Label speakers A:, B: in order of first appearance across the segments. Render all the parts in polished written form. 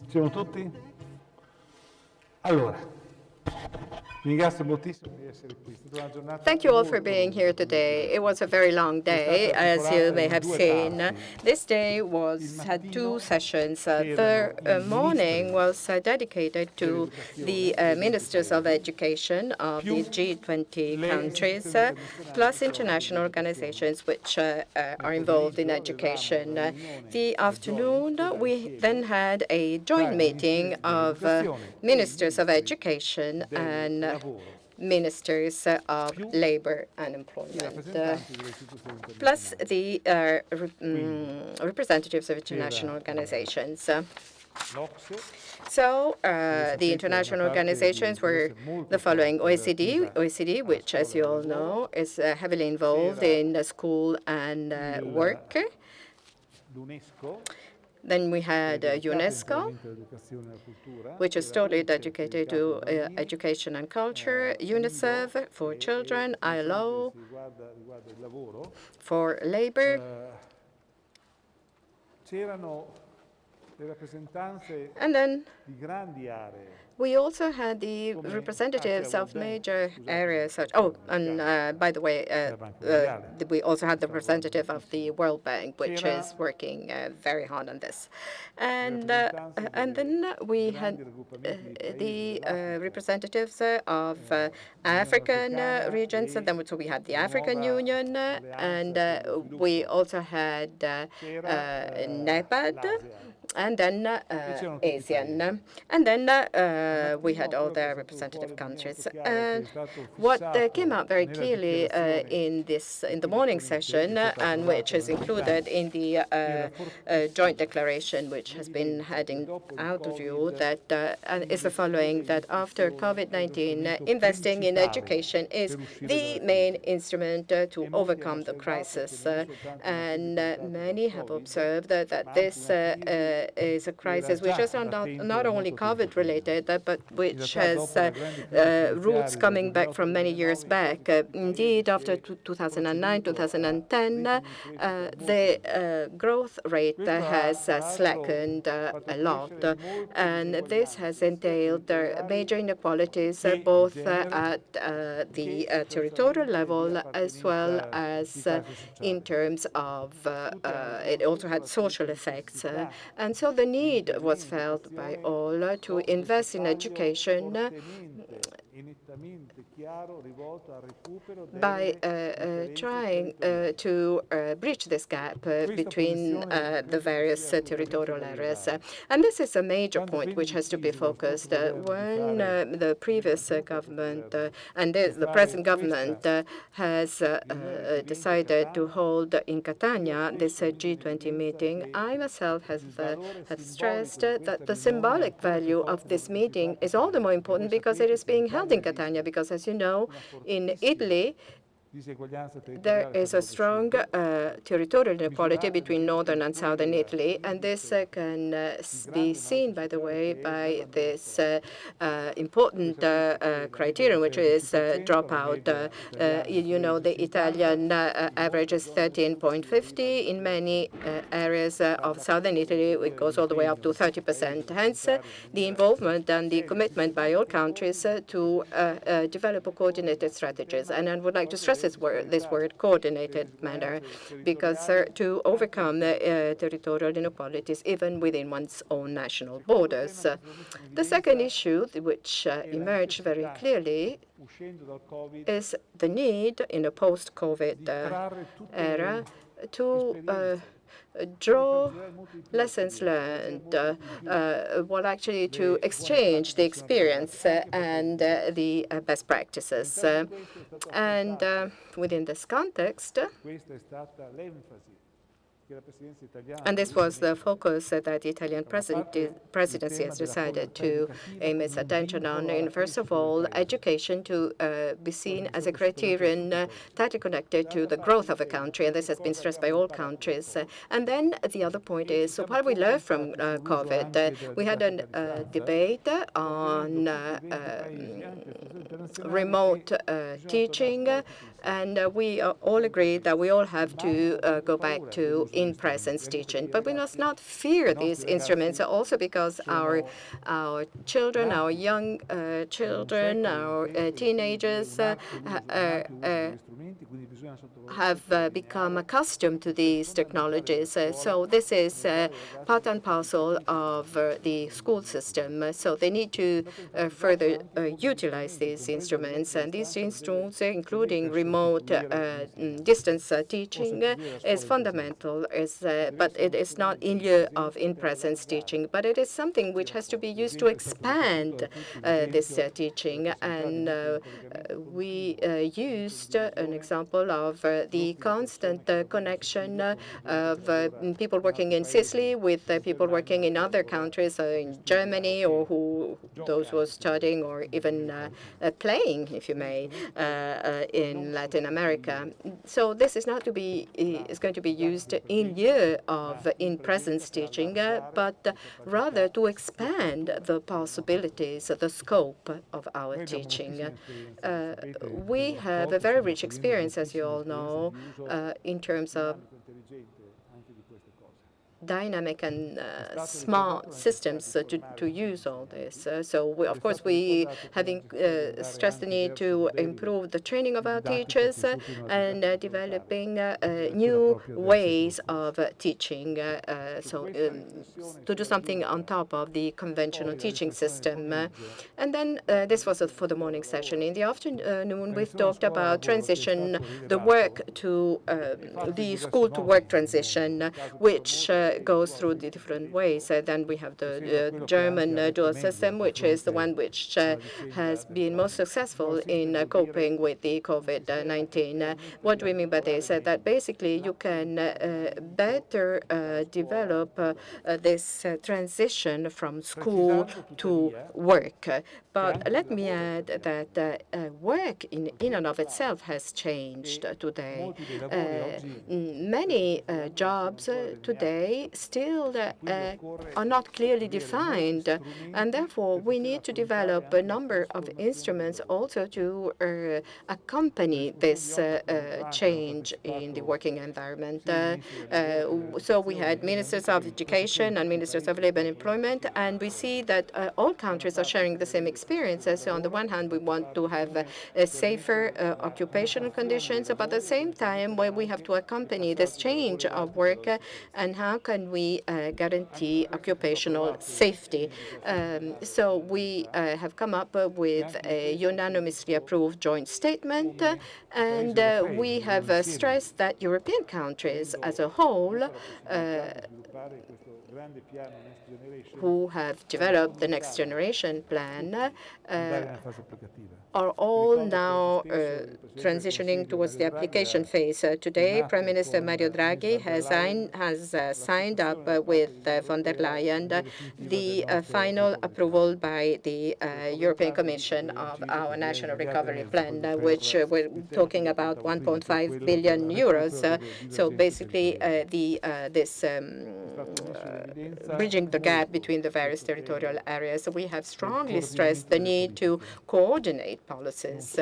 A: Siamo tutti? Allora, vi ringrazio moltissimo di essere qui. È stata una giornata
B: Thank you all for
A: molto
B: being
A: lunga.
B: here today. It was a very long day, as you may have seen. This day had two sessions. The morning was dedicated to the ministers of education of the G20 countries, plus international organizations which are involved in education. The afternoon, we then had a joint meeting of ministers of education and ministers of labor and employment, plus the representatives of international organizations. So the international organizations were the following: OECD, which, as you all know, is heavily involved in school and work. Then we had UNESCO, which is totally dedicated to education and culture, UNICEF for children, ILO for labor. And then we also had the representatives of major areas such. Oh, and by the way, we also had the representative of the World Bank, which is working very hard on this. And then we had the representatives of African regions, and then so we had the African Union, and we also had NEPAD, and then ASEAN. And then we had all the representative countries. And what came out very clearly in the morning session, and which is included in the joint declaration, which has been heading out of you, that is the following: that after COVID-19, investing in education is the main instrument to overcome the crisis. And many have observed that this is a crisis which is not only COVID-related, but which has roots coming back from many years back. Indeed, after 2009, 2010, the growth rate has slackened a lot, and this has entailed major inequalities both at the territorial level as well as in terms of it also had social effects. And so the need was felt by all to invest in education by trying to bridge this gap between the various territorial areas. And this is a major point which has to be focused. When the previous government and the present government has decided to hold in Catania this G20 meeting, I myself have stressed that the symbolic value of this meeting is all the more important because it is being held in Catania, because, as you know, in Italy, there is a strong territorial inequality between northern and southern Italy, and this can be seen, by the way, by this important criterion, which is dropout. You know, the Italian average is 13.50. In many areas of southern Italy, it goes all the way up to 30%. Hence, the involvement and the commitment by all countries to develop coordinated strategies. And I would like to stress this word coordinated manner, because to overcome territorial inequalities even within one's own national borders. The second issue, which emerged very clearly, is the need in a post-COVID era to draw lessons learned, well, actually to exchange the experience and the best practices. And within this context, and this was the focus that the Italian presidency has decided to aim its attention on. And first of all, education to be seen as a criterion tightly connected to the growth of a country, and this has been stressed by all countries. And then the other point is, so what we learned from COVID, we had a debate on remote teaching, and we all agree that we all have to go back to in-presence teaching. But we must not fear these instruments, also because our children, our young children, our teenagers have become accustomed to these technologies. So this is part and parcel of the school system. So they need to further utilize these instruments. And these instruments, including remote distance teaching, is fundamental, but it is not in lieu of in-presence teaching. But it is something which has to be used to expand this teaching. And we used an example of the constant connection of people working in Sicily with people working in other countries, in Germany, or those who are studying or even playing, if you may, in Latin America. So this is not to be is going to be used in lieu of in-presence teaching, but rather to expand the possibilities, the scope of our teaching. We have a very rich experience, as you all know, in terms of dynamic and smart systems to use all this. So, of course, we having stressed the need to improve the training of our teachers and developing new ways of teaching, to do something on top of the conventional teaching system. And then this was for the morning session. In the afternoon, we've talked about transition, the work to the school to work transition, which goes through the different ways. Then we have the German dual system, which is the one which has been most successful in coping with the COVID-19. What do we mean by this? That basically you can better develop this transition from school to work. But let me add that work in and of itself has changed today. Many jobs today still are not clearly defined, and therefore we need to develop a number of instruments also to accompany this change in the working environment. So we had ministers of education and ministers of labor and employment, and we see that all countries are sharing the same experiences. So on the one hand, we want to have safer occupational conditions, but at the same time, we have to accompany this change of work, and how can we guarantee occupational safety? So we have come up with a unanimously approved joint statement, and we have stressed that European countries as a whole who have developed the next generation plan are all now transitioning towards the application phase. Today, Prime Minister Mario Draghi has signed up with von der Leyen the final approval by the European Commission of our National Recovery Plan, which we're talking about 1.5 billion euros. So basically, bridging the gap between the various territorial areas. So we have strongly stressed the need to coordinate policies.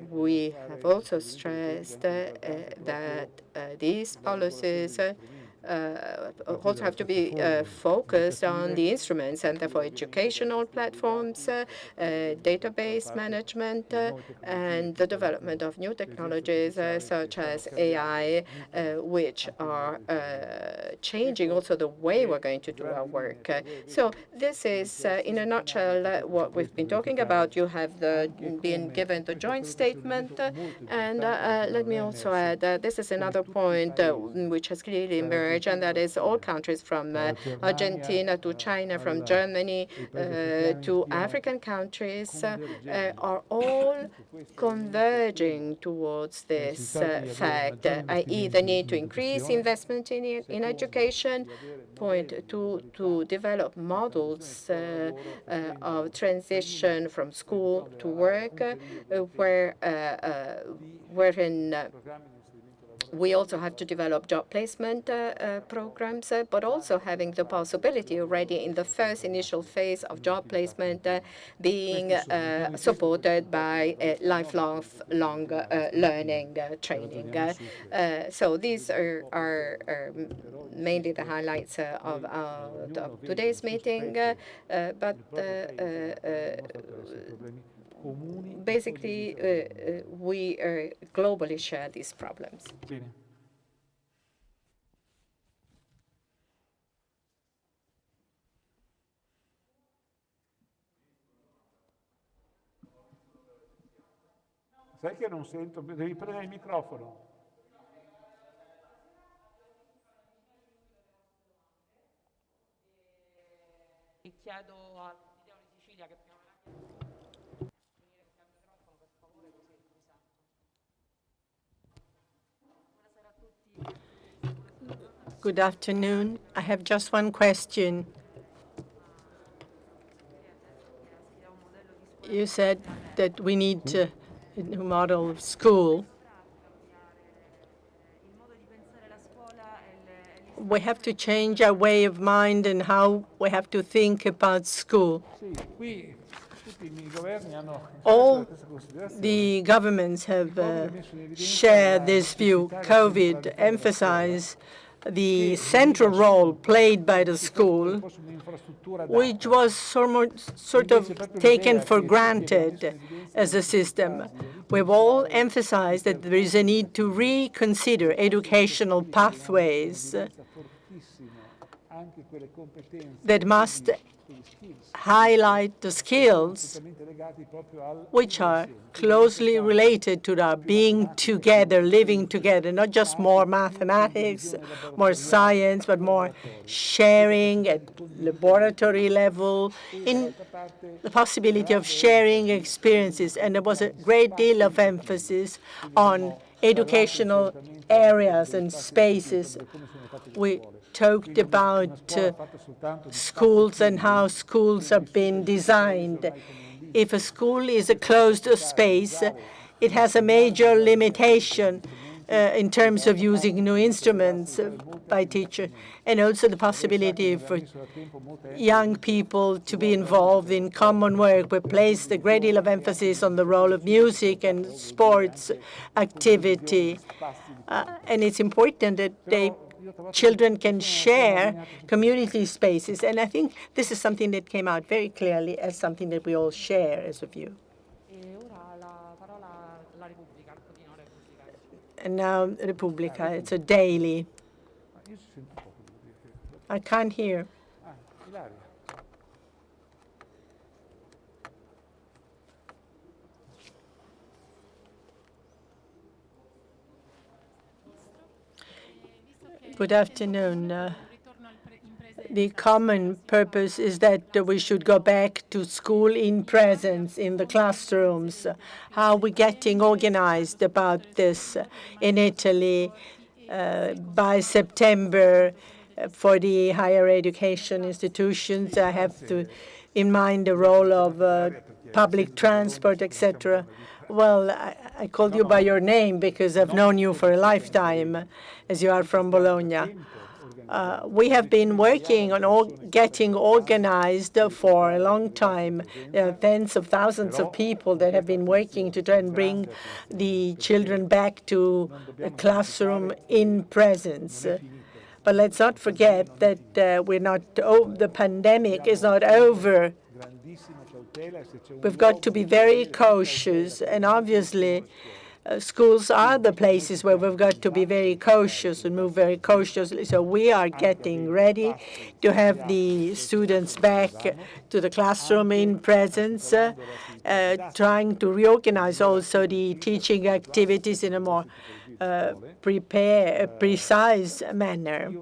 B: We have also stressed that these policies also have to be focused on the instruments, and therefore educational platforms, database management, and the development of new technologies such as AI, which are changing also the way we're going to do our work. So this is, in a nutshell, what we've been talking about. You have been given the joint statement, and let me also add this is another point which has clearly emerged, and that is all countries from Argentina to China, from Germany to African countries are all converging towards this fact, i.e. the need to increase investment in education, point to develop models of transition from school to work, wherein We also have to develop job placement programs, but also having the possibility already in the first initial phase of job placement being supported by lifelong learning training. So these are mainly the highlights of today's meeting, but basically we globally share these problems.
A: Bene. Sai che non sento? Devi prendere il microfono.
C: E chiedo al Video di Sicilia che
D: Good afternoon. I have just one question. You said that we need a new model of school. We have to change our way of mind and how we have to think about school. All the governments have shared this view. COVID emphasized the central role played by the school, which was sort of taken for granted as a system. We've all emphasized that there is a need to reconsider educational pathways that must highlight the skills which are closely related to our being together, living together, not just more mathematics, more science, but more sharing at laboratory level, in the possibility of sharing experiences. And there was a great deal of emphasis on educational areas and spaces. We talked about schools and how schools have been designed. If a school is a closed space, it has a major limitation in terms of using new instruments by teachers, and also the possibility for young people to be involved in common work. We placed a great deal of emphasis on the role of music and sports activity, and it's important that children can share community spaces. And I think this is something that came out very clearly as something that we all share as a view. And now Repubblica, it's a daily. I can't hear. Good afternoon. The common purpose is that we should go back to school in presence in the classrooms. How are we getting organized about this in Italy by September for the higher education institutions? I have in mind the role of public transport, etc. Well, I called you by your name because I've known you for a lifetime, as you are from Bologna. We have been working on getting organized for a long time. There are tens of thousands of people that have been working to try and bring the children back to a classroom in presence. But let's not forget that the pandemic is not over. We've got to be very cautious, and obviously schools are the places where we've got to be very cautious and move very cautiously. So we are getting ready to have the students back to the classroom in presence, trying to reorganize also the teaching activities in a more precise manner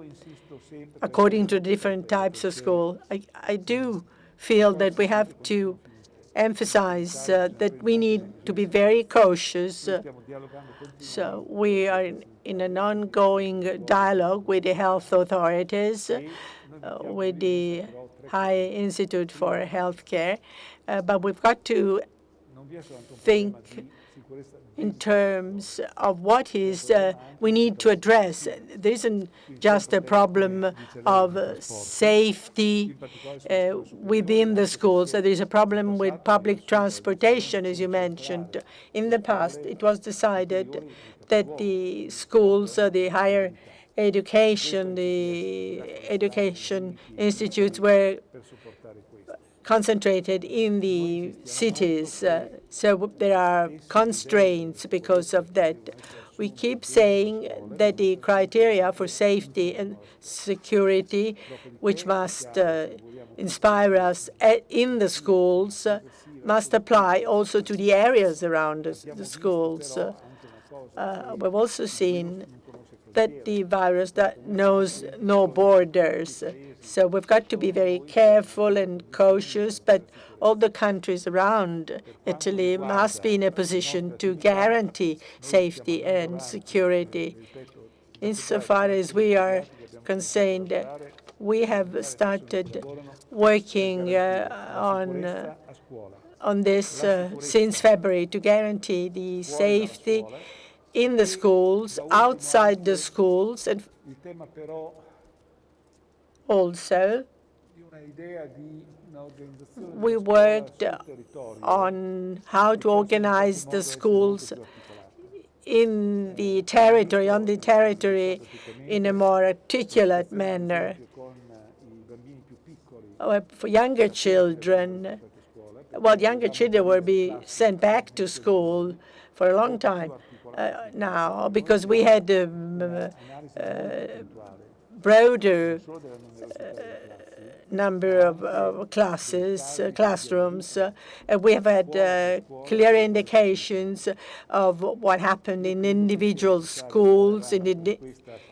D: according to different types of school. I do feel that we have to emphasize that we need to be very cautious. So we are in an ongoing dialogue with the health authorities, with the High Institute for Healthcare, but we've got to think in terms of what is we need to address. There isn't just a problem of safety within the schools. There is a problem with public transportation, as you mentioned. In the past, it was decided that the schools, the higher education, the education institutes were concentrated in the cities. So there are constraints because of that. We keep saying that the criteria for safety and security, which must inspire us in the schools, must apply also to the areas around the schools. We've also seen that the virus that knows no borders. So we've got to be very careful and cautious, but all the countries around Italy must be in a position to guarantee safety and security. Insofar as we are concerned, we have started working on this since February to guarantee the safety in the schools, outside the schools, and also we worked on how to organize the schools in the territory, on the territory, in a more articulate manner. For younger children, well, younger children will be sent back to school for a long time now, because we had broader number of classrooms. We have had clear indications of what happened in individual schools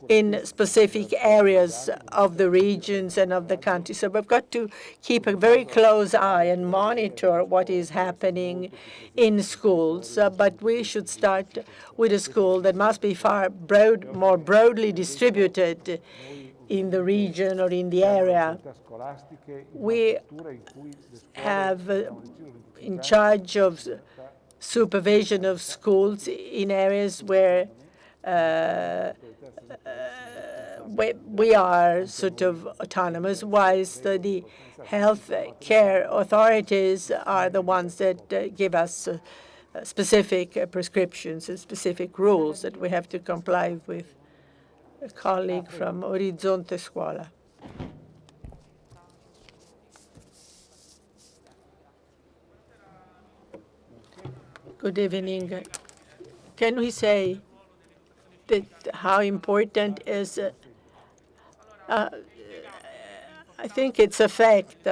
D: in specific areas of the regions and of the country. So we've got to keep a very close eye and monitor what is happening in schools. But we should start with a school that must be more broadly distributed in the region or in the area. We have in charge of supervision of schools in areas where we are sort of autonomous, whilst the health care authorities are the ones that give us specific prescriptions and specific rules that we have to comply with. A colleague from Orizzonte Scuola. Good evening. Can we say that how important is I think it's a fact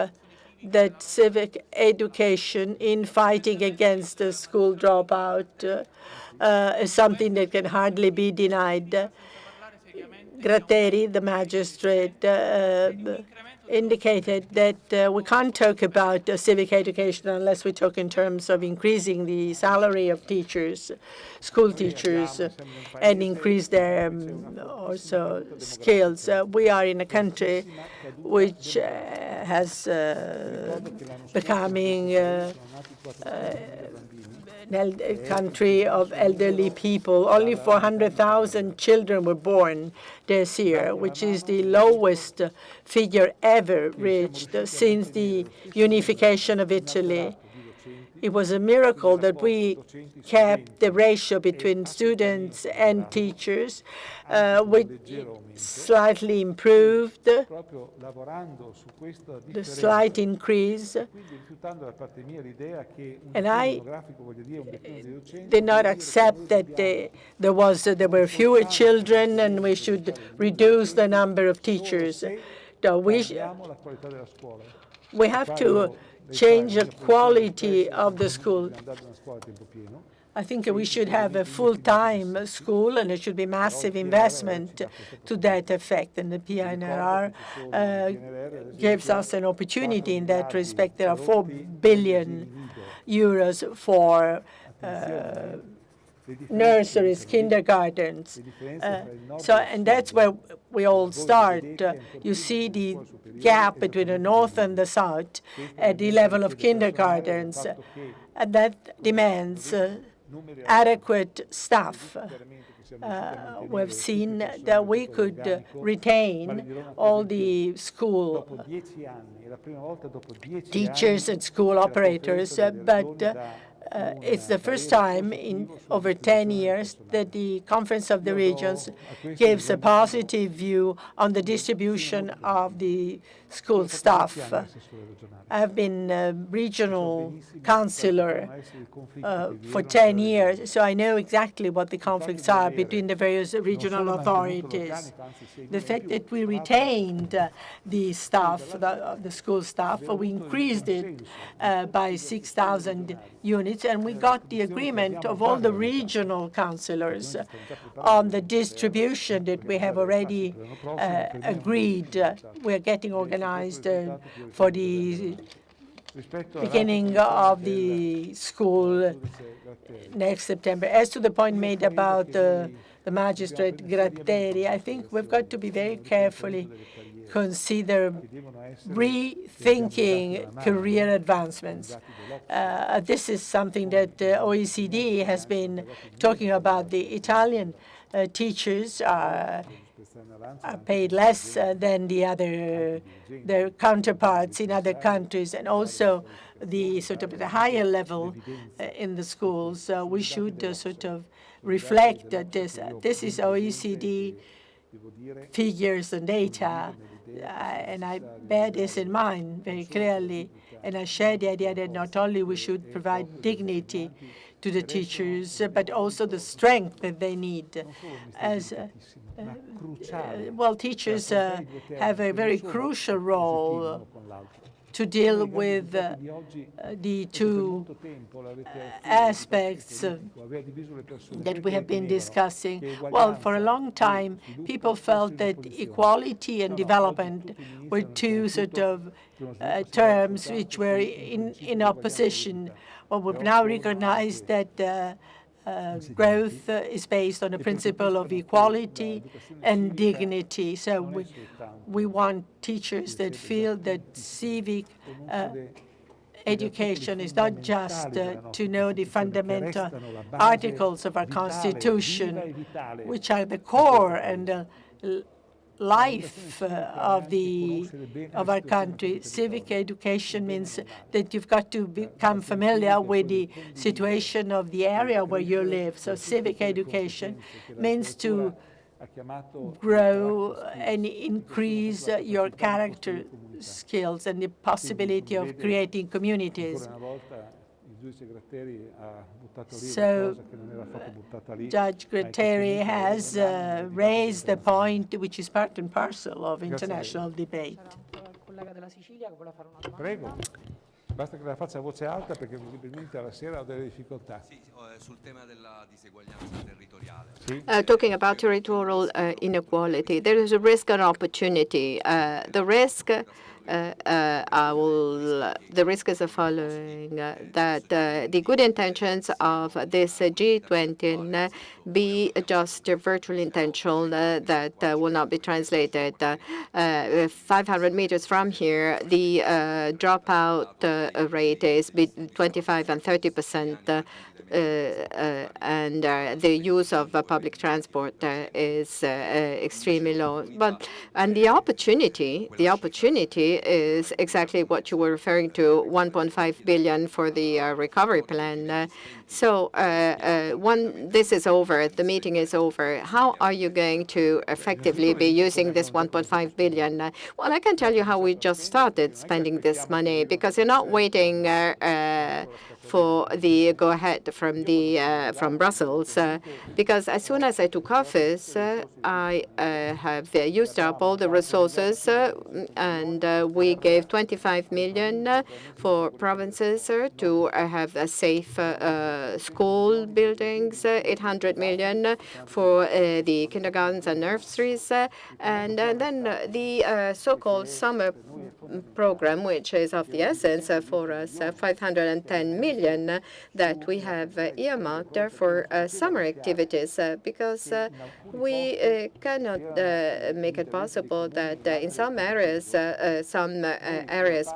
D: that civic education in fighting against the school dropout is something that can hardly be denied. Gratteri, the magistrate, indicated that we can't talk about civic education unless we talk in terms of increasing the salary of teachers, school teachers, and increase their also skills. We are in a country which has becoming a country of elderly people. Only 400,000 children were born this year, which is the lowest figure ever reached since the unification of Italy. It was a miracle that we kept the ratio between students and teachers, which slightly improved, the slight increase. And I did not accept that there were fewer children and we should reduce the number of teachers. No, we have to change the quality of the school. I think we should have a full-time school, and there should be massive investment to that effect. And the PNRR gives us an opportunity in that respect. There are 4 billion euros for nurseries, kindergartens. And that's where we all start. You see the gap between the north and the south at the level of kindergartens, and that demands adequate staff. We've seen that we could retain all the school teachers and school operators, but it's the first time in over 10 years that the Conference of the Regions gives a positive view on the distribution of the school staff. I've been a regional councillor for 10 years, so I know exactly what the conflicts are between the various regional authorities. The fact that we retained the staff, the school staff, we increased it by 6,000 units, and we got the agreement of all the regional councillors on the distribution that we have already agreed. We're getting organized for the beginning of the school next September. As to the point made about the magistrate Gratteri, I think we've got to be very carefully consider rethinking career advancements. This is something that OECD has been talking about. The Italian teachers are paid less than their counterparts in other countries, and also the sort of the higher level in the schools. We should sort of reflect that this is OECD figures and data, and I bear this in mind very clearly, and I share the idea that not only we should provide dignity to the teachers, but also the strength that they need. As well, teachers have a very crucial role to deal with the two aspects that we have been discussing. Well, for a long time, people felt that equality and development were two sort of terms which were in opposition. Well, we've now recognized that growth is based on the principle of equality and dignity. So we want teachers that feel that civic education is not just to know the fundamental articles of our Constitution, which are the core and life of our country. Civic education means that you've got to become familiar with the situation of the area where you live. So civic education means to grow and increase your character skills and the possibility of creating communities. So Judge Gratteri has raised the point which is part and parcel of international debate.
A: Prego. Basta che la faccia a voce alta perché visibilmente alla sera ho delle difficoltà.
E: Sul tema della diseguaglianza territoriale.
B: Talking about territorial inequality, there is a risk and opportunity. The risk is the following, that the good intentions of this G20 be just virtual intention that will not be translated. 500 meters from here, the dropout rate is between 25 and 30%. And the use of public transport is extremely low. And the opportunity is exactly what you were referring to: 1.5 billion for the recovery plan. So this is over, the meeting is over. How are you going to effectively be using this 1.5 billion? Well, I can tell you how we just started spending this money, because you're not waiting for the go-ahead from Brussels. Because as soon as I took office, I have used up all the resources, and we gave 25 million for provinces to have a safe school buildings, 800 million for the kindergartens and nurseries, and then the so-called summer program, which is of the essence for us, 510 million that we have earmarked for summer activities, because we cannot make it possible that in some areas,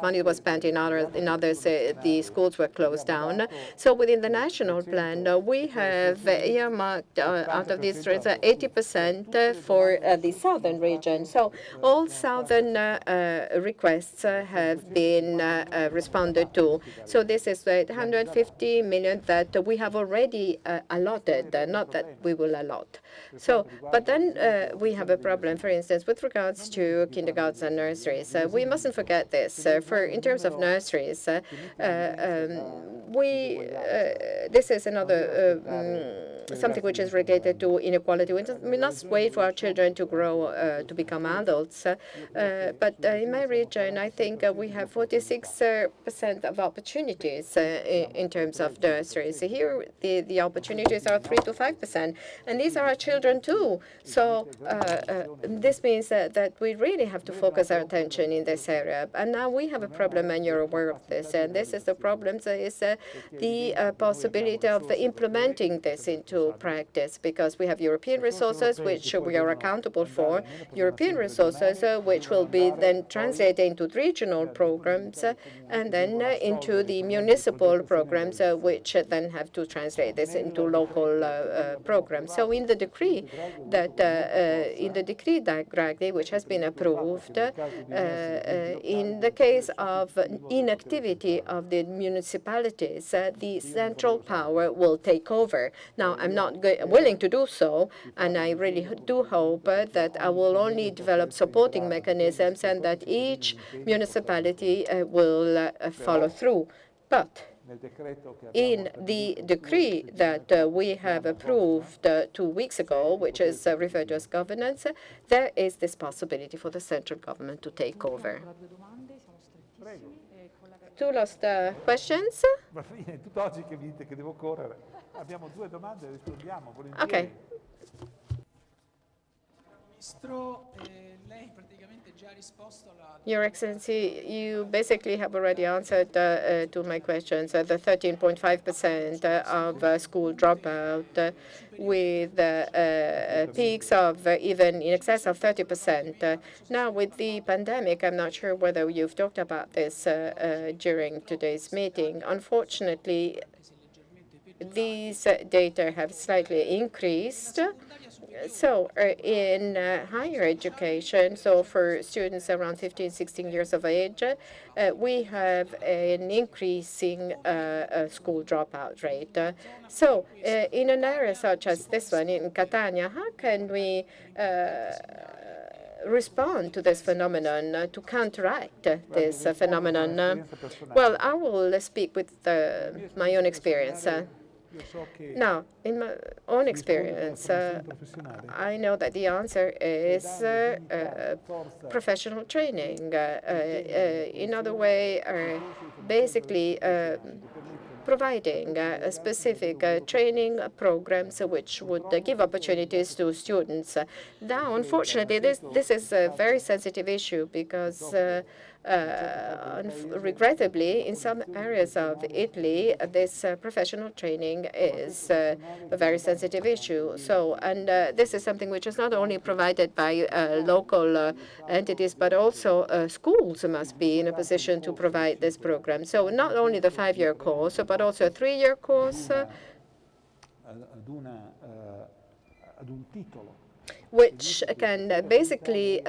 B: money was spent, in others the schools were closed down. So within the national plan, we have earmarked out of these 80% for the southern region. So all southern requests have been responded to. So this is 150 million that we have already allotted, not that we will allot. So, but then we have a problem, for instance, with regards to kindergartens and nurseries. We mustn't forget this. In terms of nurseries, this is another something which is related to inequality. We must wait for our children to grow, to become adults. But in my region, I think we have 46% of opportunities in terms of nurseries. Here, the opportunities are 3 to 5%, and these are our children too. So this means that we really have to focus our attention in this area. And now we have a problem, and you're aware of this. And this is the problem: is the possibility of implementing this into practice, because we have European resources which we are accountable for, European resources which will be then translated into regional programs and then into the municipal programs which then have to translate this into local programs. So in the decree directly, which has been approved, in the case of inactivity of the municipalities, the central power will take over. Now, I'm not willing to do so, and I really do hope that I will only develop supporting mechanisms and that each municipality will follow through. But in the decree that we have approved 2 weeks ago, which is referred to as governance, there is this possibility for the central government to take over. Two last questions? Okay. Your Excellency, you basically have already answered to my questions. The 13.5% of school dropout with peaks of even in excess of 30%. Now, with the pandemic, I'm not sure whether you've talked about this during today's meeting. Unfortunately, these data have slightly increased. So in higher education, so for students around 15, 16 years of age, we have an increasing school dropout rate. So in an area such as this one, in Catania, how can we respond to this phenomenon, to counteract this phenomenon? Well, I will speak with my own experience. Now, in my own experience, I know that the answer is professional training. In other way, basically providing specific training programs which would give opportunities to students. Now, unfortunately, this is a very sensitive issue because regrettably, in some areas of Italy, this professional training is a very sensitive issue. So, and this is something which is not only provided by local entities, but also schools must be in a position to provide this program. So, not only the 5-year course, but also a 3-year course, which can basically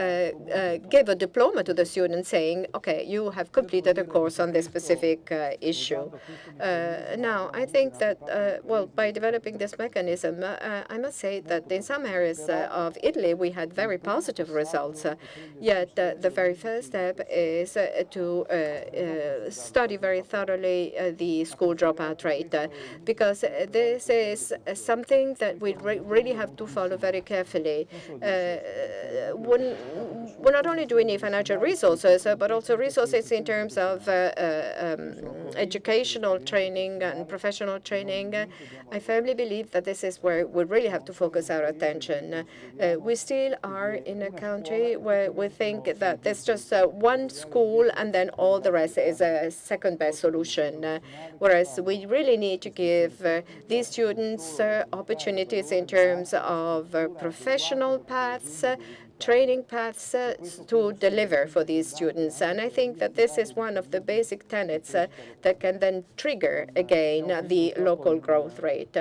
B: give a diploma to the student saying, okay, you have completed a course on this specific issue. Now, I think that, well, by developing this mechanism, I must say that in some areas of Italy, we had very positive results. Yet the very first step is to study very thoroughly the school dropout rate, because this is something that we really have to follow very carefully. really. Well, not only do we need financial resources, but also resources in terms of educational training and professional training. I firmly believe that this is where we really have to focus our attention. We still are in a country where we think that there's just one school and then all the rest is a second best solution, whereas we really need to give these students opportunities in terms of professional paths, training paths to deliver for these students. And I think that this is one of the basic tenets that can then trigger again the local growth rate.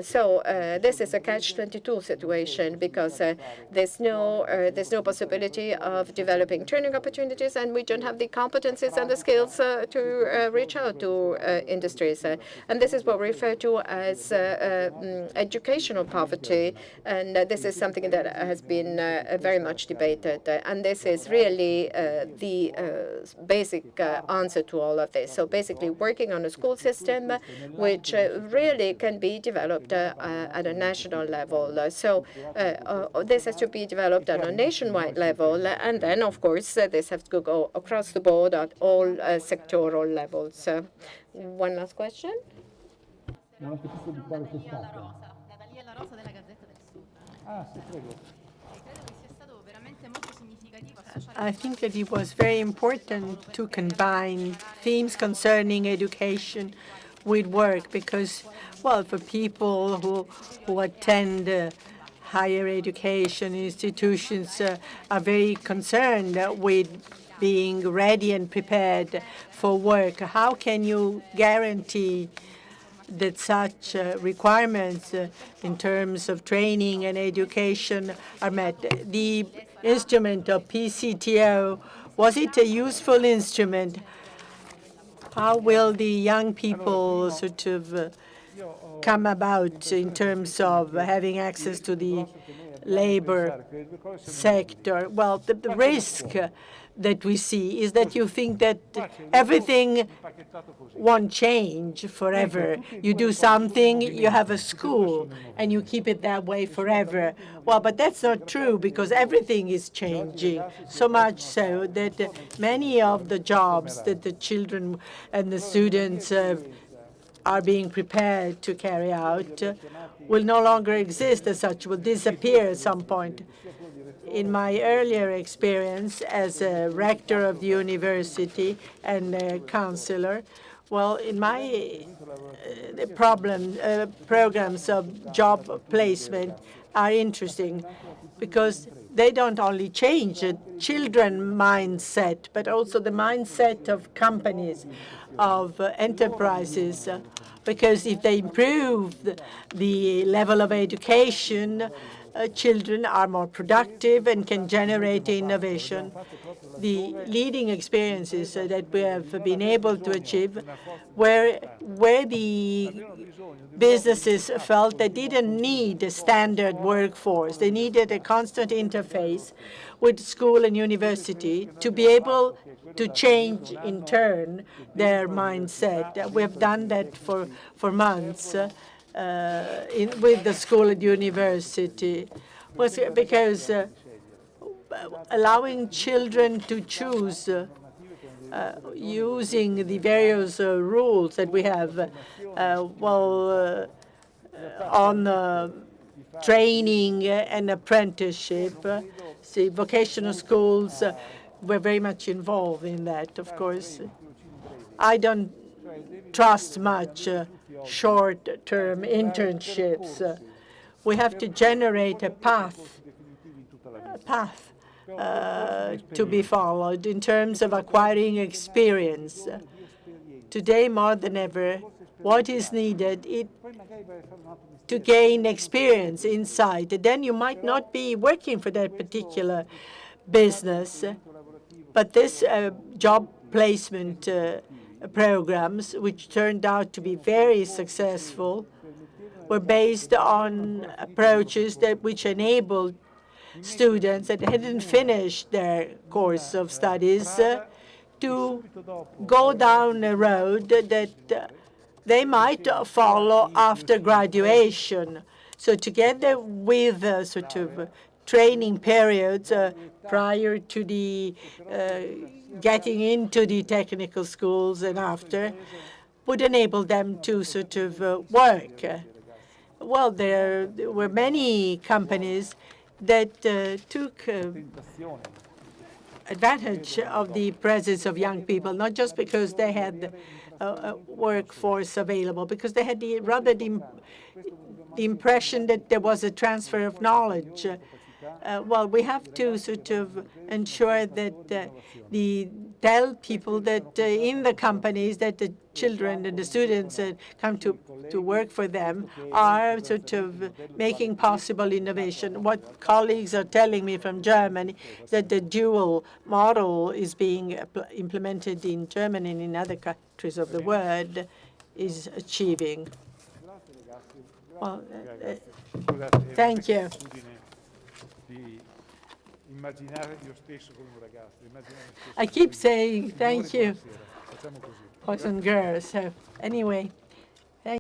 B: So this is a catch-22 situation because there's no possibility of developing training opportunities, and we don't have the competencies and the skills to reach out to industries. And this is what we refer to as educational poverty, and this is something that has been very much debated, and this is really the basic answer to all of this. So basically working on a school system which really can be developed at a national level. So this has to be developed on a nationwide level, and then of course this has to go across the board at all sectoral levels. One last question?
D: I think that it was very important to combine themes concerning education with work because, well, for people who attend higher education institutions are very concerned with being ready and prepared for work. How can you guarantee that such requirements in terms of training and education are met? The instrument of PCTO, was it a useful instrument? How will the young people sort of come about in terms of having access to the labor sector? Well, the risk that we see is that you think that everything won't change forever. You do something, you have a school, and you keep it that way forever. Well, but that's not true because everything is changing, so much so that many of the jobs that the children and the students are being prepared to carry out will no longer exist as such, will disappear at some point. In my earlier experience as a rector of the university and a counselor, well, in my programs of job placement are interesting because they don't only change the children mindset, but also the mindset of companies, of enterprises, because if they improve the level of education, children are more productive and can generate innovation. The leading experiences that we have been able to achieve where the businesses felt they didn't need a standard workforce. They needed a constant interface with school and university to be able to change in turn their mindset. We have done that for months. With the school and university was because allowing children to choose using the various rules that we have, on training and apprenticeship. See, vocational schools were very much involved in that, of course. I don't trust much short-term internships. We have to generate a path to be followed in terms of acquiring experience. Today, more than ever, what is needed is to gain experience, insight. Then you might not be working for that particular business, but this job placement programs, which turned out to be very successful, were based on approaches which enabled students that hadn't finished their course of studies to go down a road that they might follow after graduation. So together with sort of training periods prior to the getting into the technical schools and after, would enable them to sort of work. Well, there were many companies that took advantage of the presence of young people, not just because they had a workforce available, because they had the impression that there was a transfer of knowledge. Well, we have to sort of ensure that tell people that in the companies that the children and the students that come to work for them are sort of making possible innovation. What colleagues are telling me from Germany is that the dual model is being implemented in Germany and in other countries of the world is achieving. Well, thank you. I keep saying thank you, boys and girls. So anyway.